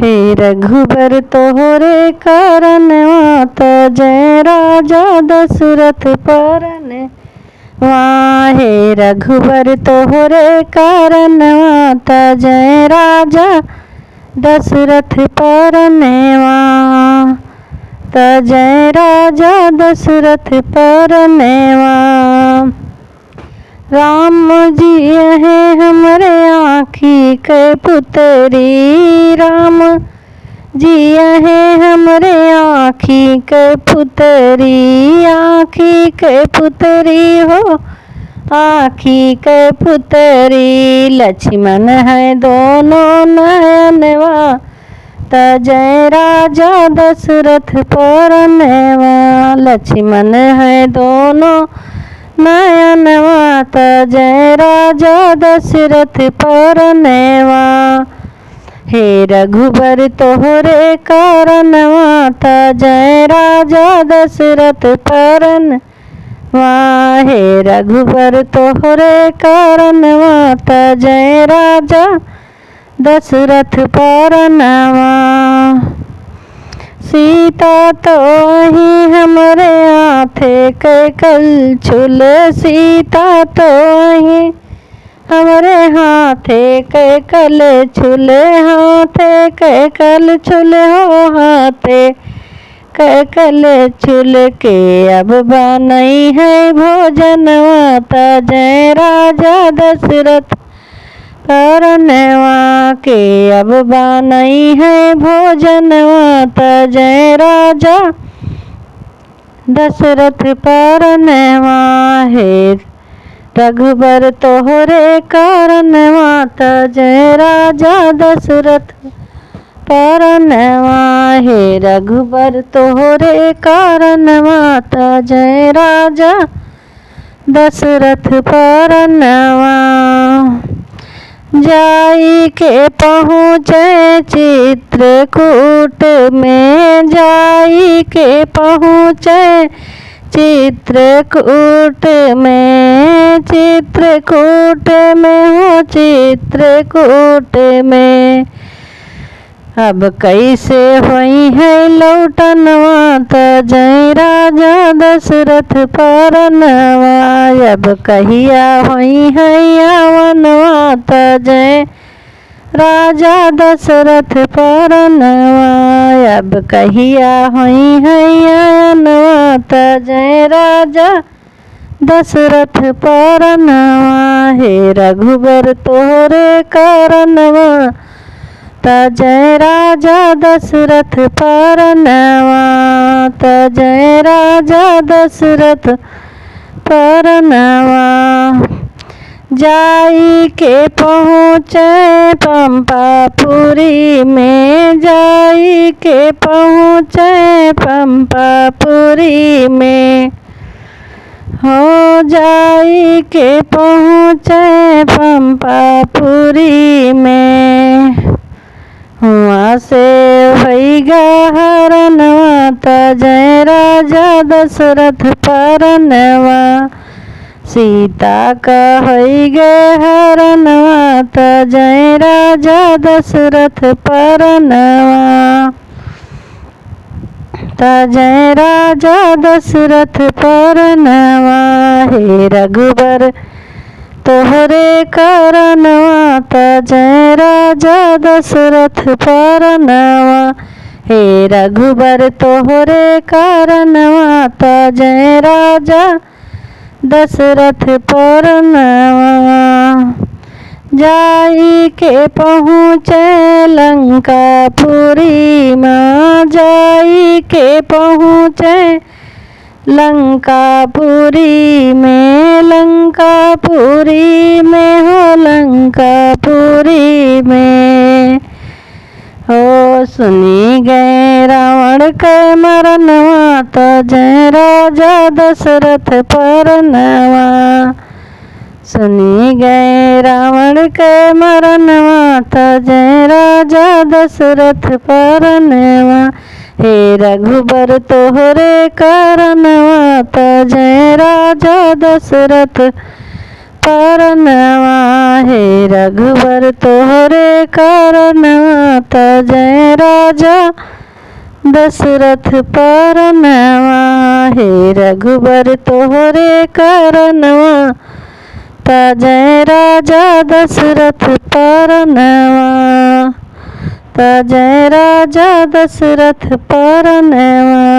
हे रघुबर तोहरे कारणवा त जय राजा दशरथ परनवा। हे रघुबर तोहरे कारणवा त जय राजा दशरथ परनवा। त जय राजा दशरथ परनवा। राम जी है हमरे आँखी के पुतरी, राम जी है हमरे आँखी के पुतरी, आँखी के पुतरी हो आँखी के पुतरी। लक्ष्मण है दोनों नयनवा त जय राजा दशरथ परनवा। लक्ष्मण है दोनों नयनवा त जय राजा दशरथ परनवा। हे रघुबर तोहरे कारणवा त जय राजा दशरथ परनवा। हे रघुबर तोहरे कारणवा त जय राजा दशरथ परनवा। सीता तो ही हमरे हाथे के कलछुल, सीता तो ही हमरे हाथे के कलछुल, हाथे के कलछुल हो हाथे के कलछुल के अब बनई है भोजनवा त जय राजा दशरथ परनवा। के अब बनई है भोजनवा त जय राजा दशरथ परनवा। हे रघुबर तोहरे कारणवा त जय राजा दशरथ परनवा। हे रघुबर तोहरे कारणवा त जय राजा दशरथ परनवा। जाई के पहुँचे चित्रकूट में, जाई के पहुँचे चित्रकूट में, चित्रकूट में हो चित्रकूट में। अब कैसे हुई है लौटनवा त जय राजा दशरथ परनवा। अब कहिया हुई है यवनवा त जय राजा दशरथ परनवा। अब कहिया हुई है यवनवा त जय राजा दशरथ परनवा। हे रघुबर तोहरे कारणवा त जय राजा दशरथ परनवा। त जय राजा दशरथ परनवा। जाई के पहुँचे पंपापुरी में, जाई के पहुँचे पंपापुरी में, हो जाई के पहुँचे पंपापुरी में। वहाँ से भैगा हरनवा त जय राजा दशरथ परनवा। सीता का हैगे हरनवा त जय राजा दशरथ परनवा। त जय राजा दशरथ परनवा। हे रघुबर तोहरे कारणवा त जय राजा दशरथ परनवा। हे रघुबर तोहरे कारणवा त जय राजा दशरथ परनवा। जाई के पहुँचे लंकापुरी माँ, जाई के पहुँचे लंकापुरी में, लंकापुरी में हो लंकापुरी में। हो सुनी गए रावण के मरनवा त जय राजा दशरथ परनवा। सुनी गए रावण के मरनवा त जय राजा दशरथ परनवा। हे रघुबर तोहरे कारणवा त जय राजा दशरथ परनवा, हे रघुबर तोहरे कारणवा तजय राजा दशरथ परनवा, हे रघुबर तोहरे कारणवा तजय राजा दशरथ परनवा, तजय राजा दशरथ परनवा।